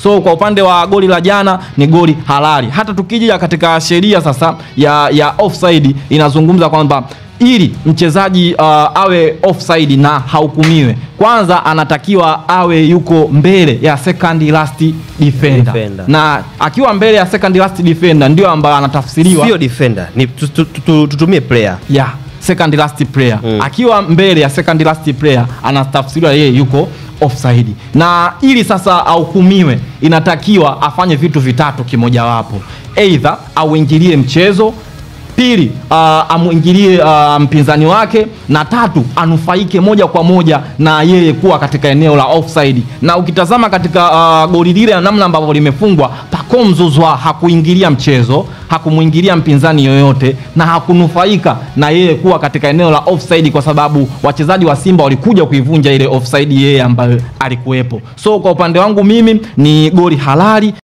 So kwa upande wa goli la jana ni goli halali. Hata tukija katika sheria sasa ya offside inazungumza kwamba ili mchezaji awe offside na hahukumiwe, kwanza anatakiwa awe yuko mbele ya second last defender. Na akiwa mbele ya second last defender ndio ambaye anatafsiriwa, sio defender, ni tutumie player. Yeah, second last player. Akiwa mbele ya second last player anatafsiriwa yeye yuko offside. Na ili sasa ahukumiwe inatakiwa afanye vitu vitatu kimoja wapo. Either auingilie mchezo, pili amuingilie mpinzani wake, na tatu anufaike moja kwa moja na yeye kuwa katika eneo la offside. Na ukitazama katika goli lile na namna ambavyo limefungwa, Pacome Zouzoua hakuingilia mchezo, hakumuingilia mpinzani yoyote, na hakunufaika na yeye kuwa katika eneo la offside, kwa sababu wachezaji wa Simba walikuja kuivunja ile offside yeye ambayo alikuwepo. So kwa upande wangu mimi ni goli halali.